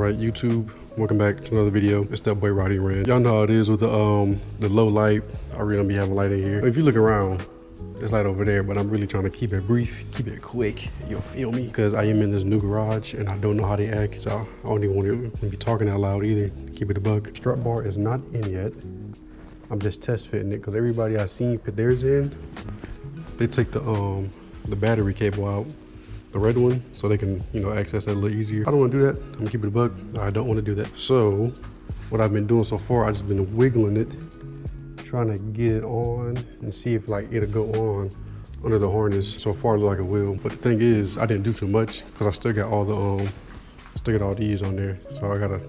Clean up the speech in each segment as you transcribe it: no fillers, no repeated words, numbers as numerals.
Alright, YouTube, welcome back to another video. It's that boy Roddy Ran. Y'all know how it is with the low light. I really don't be having light in here. If you look around, there's light over there, but I'm really trying to keep it brief, keep it quick. You'll feel me? Because I am in this new garage and I don't know how they act, so I don't even want to be talking out loud either. Keep it a buck. Strut bar is not in yet. I'm just test fitting it because everybody I've seen put theirs in, they take the battery cable out, the red one, so they can, you know, access that a little easier. I don't want to do that. I'm gonna keep it a buck. I don't want to do that. So what I've been doing so far, I've just been wiggling it, trying to get it on and see if like it'll go on under the harness. So far it looks like it will, but the thing is I didn't do too much because I still got all the still got all these on there, so I gotta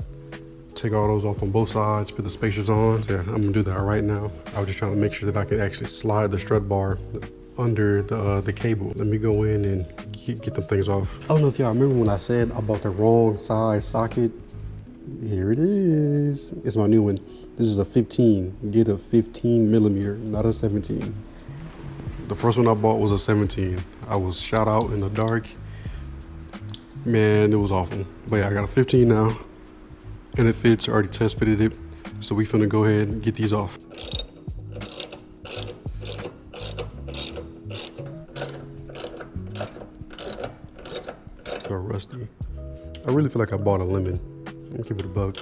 take all those off on both sides, put the spacers on. So yeah, I'm gonna do that right now. I was just trying to make sure that I can actually slide the strut bar under the cable. Let me go in and get them things off. I don't know if y'all remember when I said I bought the wrong size socket. Here it is. It's my new one. This is a 15. Get a 15 millimeter, not a 17. The first one I bought was a 17. I was shot out in the dark. Man, it was awful. But yeah, I got a 15 now. And it fits, I already test fitted it. So we finna go ahead and get these off. They're rusty. I really feel like I bought a lemon. I'm gonna keep it a buck.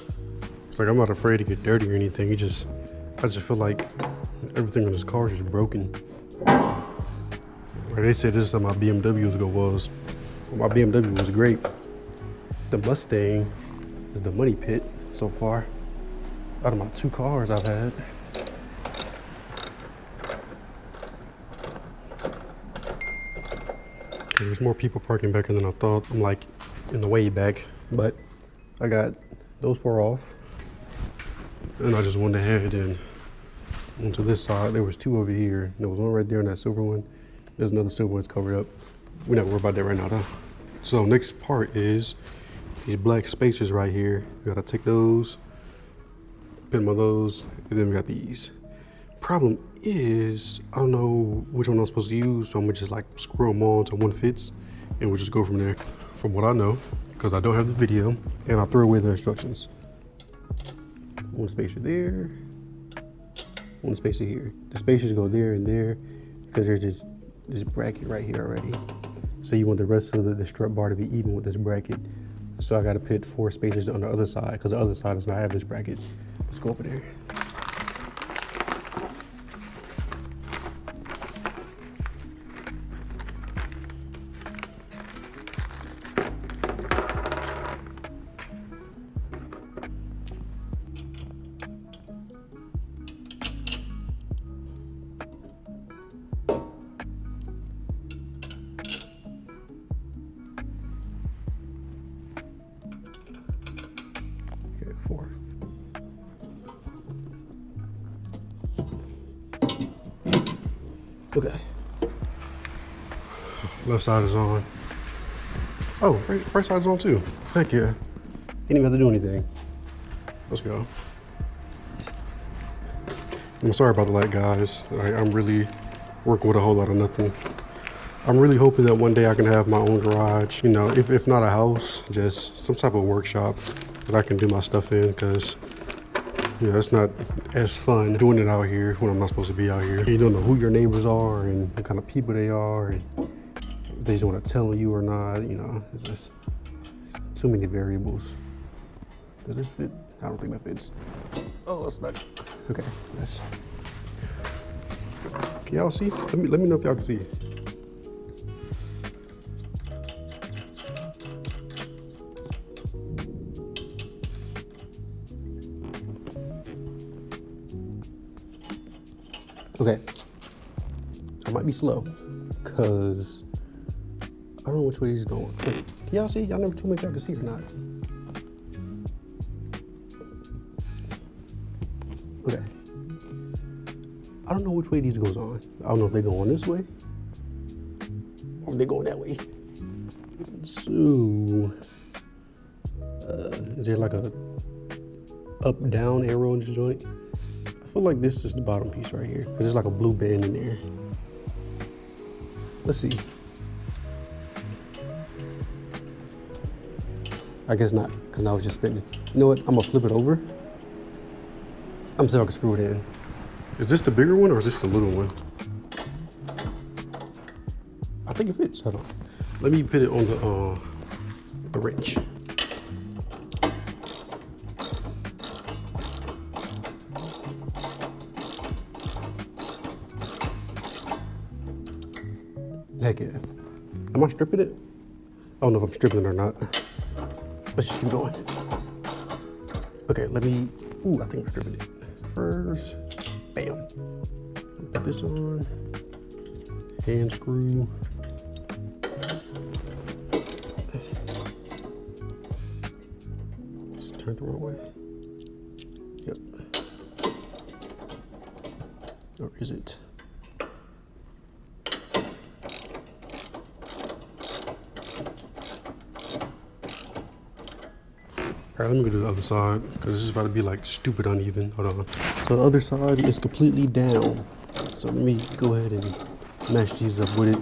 It's like I'm not afraid to get dirty or anything. I just feel like everything on this car is just broken. Like they said, this is how my BMW was. Well, my BMW was great. The Mustang is the money pit so far out of my two cars I've had. Okay, there's more people parking back here than I thought. I'm like in the way back, but I got those four off. And I just went ahead and went to this side. There was two over here. There was one right there and that silver one. There's another silver one's covered up. We're not worried about that right now though. So next part is these black spacers right here. We gotta take those, pin them on those, and then we got these. Problem is, I don't know which one I'm supposed to use, so I'm gonna just like screw them on till one fits, and we'll just go from there. From what I know, because I don't have the video, and I'll throw away the instructions. One spacer there, one spacer here. The spacers go there and there, because there's this bracket right here already. So you want the rest of the strut bar to be even with this bracket. So I gotta put 4 spacers on the other side, because the other side does not have this bracket. Let's go over there. Okay, 4. Okay. Left side is on. Oh, right side's on too. Heck yeah. Didn't even have to do anything. Let's go. I'm sorry about the light, guys. I'm really working with a whole lot of nothing. I'm really hoping that one day I can have my own garage. You know, if not a house, just some type of workshop that I can do my stuff in, because you know, it's not as fun doing it out here when I'm not supposed to be out here. You don't know who your neighbors are and what kind of people they are, and if they just want to tell you or not, you know, it's just too many variables. Does this fit? I don't think that fits. Oh, it's not. Okay, that's. Can y'all see? Let me know if y'all can see. Okay, I might be slow, cause I don't know which way he's going. Wait, can y'all see? Y'all never told me if y'all can see or not. Okay, I don't know which way these goes on. I don't know if they go on this way, or if they going that way. So, is there like a up-down arrow in this joint? I feel like this is the bottom piece right here, because there's like a blue band in there. Let's see. I guess not, because now it's just spinning. You know what? I'm gonna flip it over. I'm see if I can screw it in. Is this the bigger one or is this the little one? I think it fits. Hold on. Let me put it on the wrench. Heck yeah. Am I stripping it? I don't know if I'm stripping it or not. Let's just keep going. Okay, let me, ooh, I think I'm stripping it. First, bam. Put this on. Hand screw. Just turn it the wrong way. Yep. Or is it? All right, let me go to the other side because this is about to be like stupid uneven. Hold on. So the other side is completely down. So let me go ahead and match these up with it.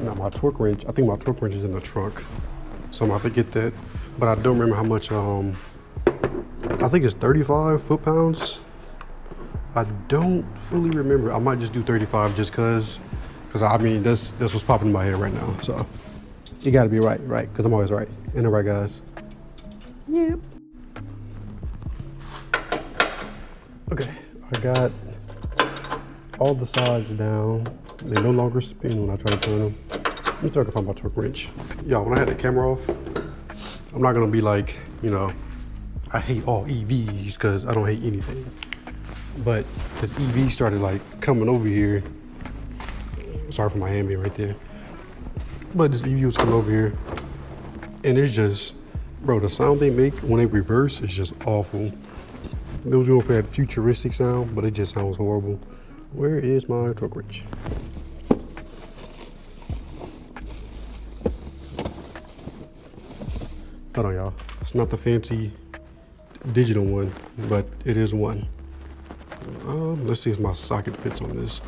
Now my torque wrench, I think my torque wrench is in the trunk. So I'm gonna have to get that, but I don't remember how much, I think it's 35 foot-pounds. I don't fully remember. I might just do 35 just cause I mean, that's what's popping in my head right now. So you gotta be right, because I'm always right. And the right guys. Yep. Okay, I got all the sides down. They no longer spin when I try to turn them. Let me see if I can find my torque wrench. Y'all, when I had the camera off, I'm not gonna be like, you know, I hate all EVs because I don't hate anything. But this EV started like coming over here. Sorry for my hand being right there. But this EV was coming over here. And it's just, bro, the sound they make when they reverse is just awful. Those going for that futuristic sound, but it just sounds horrible. Where is my torque wrench? Hold on, y'all. It's not the fancy digital one, but it is one. Let's see if my socket fits on this.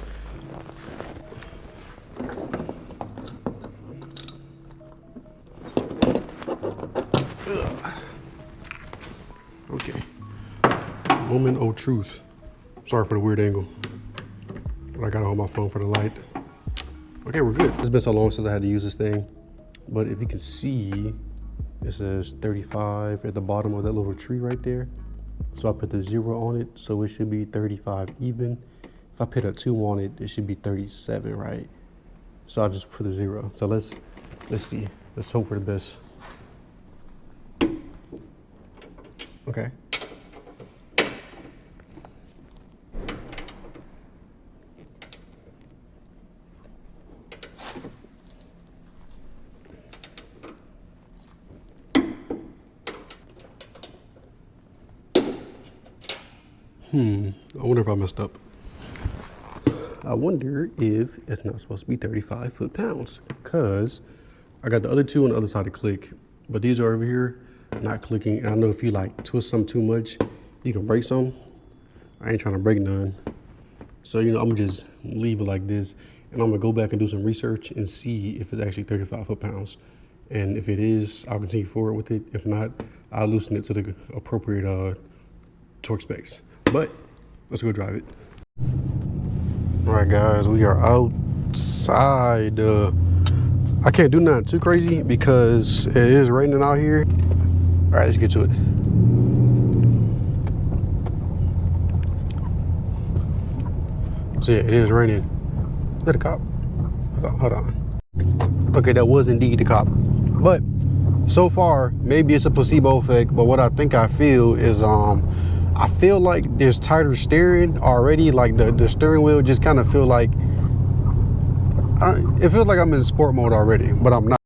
Okay. Moment of truth. Sorry for the weird angle, but I gotta hold my phone for the light. Okay, we're good. It's been so long since I had to use this thing, but if you can see, it says 35 at the bottom of that little tree right there. So I put the 0 on it, so it should be 35 even. If I put a 2 on it, it should be 37, right? So I'll just put a 0. So let's see. Let's hope for the best. Okay. I wonder if I messed up. I wonder if it's not supposed to be 35 foot-pounds because I got the other two on the other side to click, but these are over here not clicking. And I know if you like twist some too much, you can break some. I ain't trying to break none. So, you know, I'm gonna just leave it like this and I'm gonna go back and do some research and see if it's actually 35 foot-pounds. And if it is, I'll continue forward with it. If not, I'll loosen it to the appropriate torque specs. But let's go drive it. All right, guys, we are outside. I can't do nothing too crazy because it is raining out here. All right, let's get to it. So yeah, it is raining. Is that a cop? Hold on. Okay, that was indeed the cop. But so far, maybe it's a placebo effect, but what I think I feel is I feel like there's tighter steering already. Like the steering wheel just kind of feel like, it feels like I'm in sport mode already, but I'm not.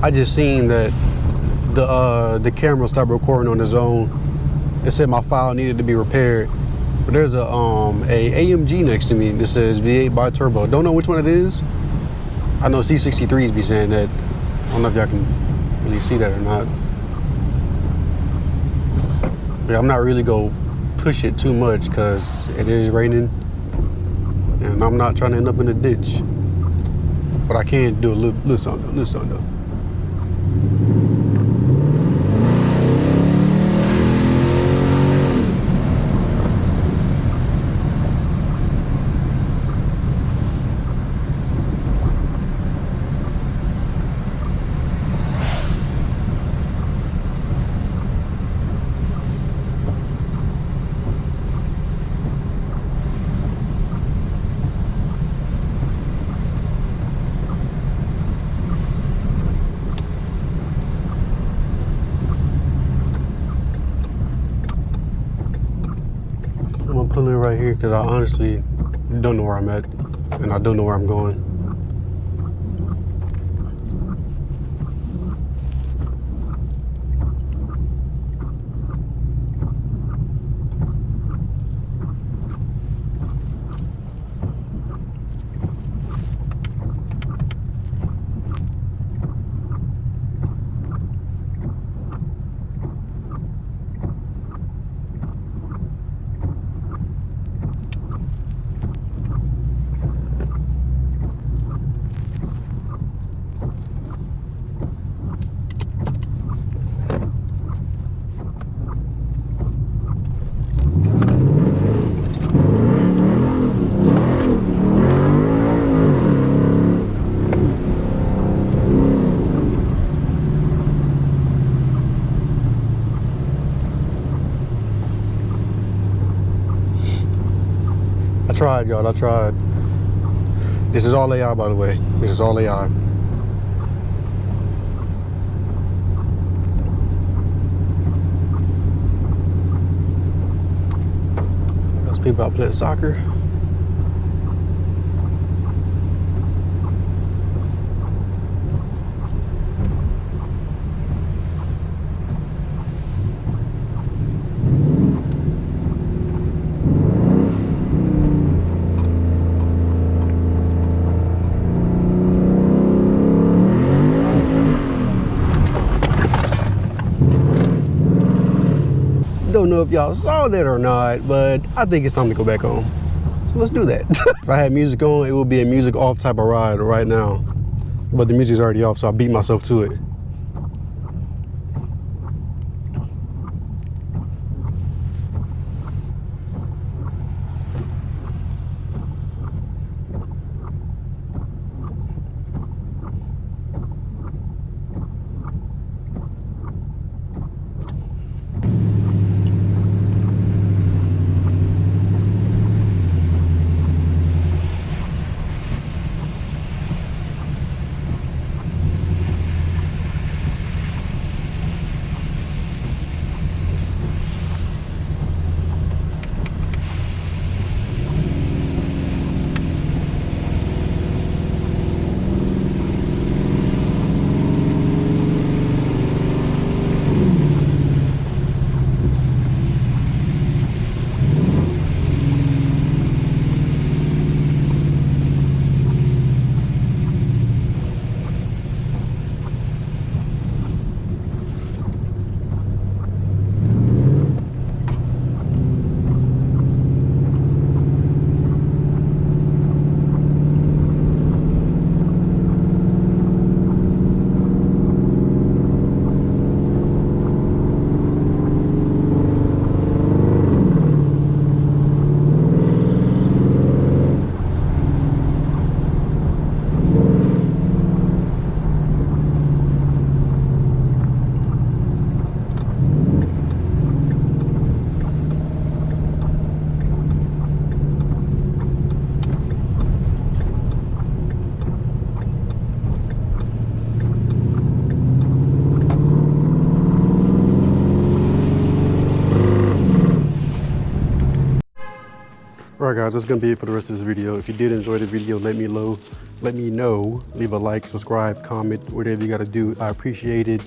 I just seen that the camera stopped recording on its own. It said my file needed to be repaired. But there's a AMG next to me that says V8 bi-turbo. Don't know which one it is. I know C63s be saying that. I don't know if y'all can really see that or not. But I'm not really gonna push it too much because it is raining and I'm not trying to end up in a ditch. But I can do a little something though. I'm gonna pull in right here because I honestly don't know where I'm at and I don't know where I'm going. I tried, y'all, I tried. This is all AI, by the way. This is all AI. Those people out playing soccer. Don't know if y'all saw that or not, but I think it's time to go back home. So let's do that. If I had music on, it would be a music off type of ride right now. But the music's already off, so I beat myself to it. Alright guys, that's gonna be it for the rest of this video. If you did enjoy the video, let me know. Leave a like, subscribe, comment, whatever you gotta do. I appreciate it.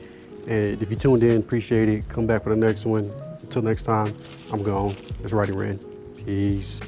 And if you tuned in, appreciate it. Come back for the next one. Until next time, I'm gone. It's Roddy Ren. Peace.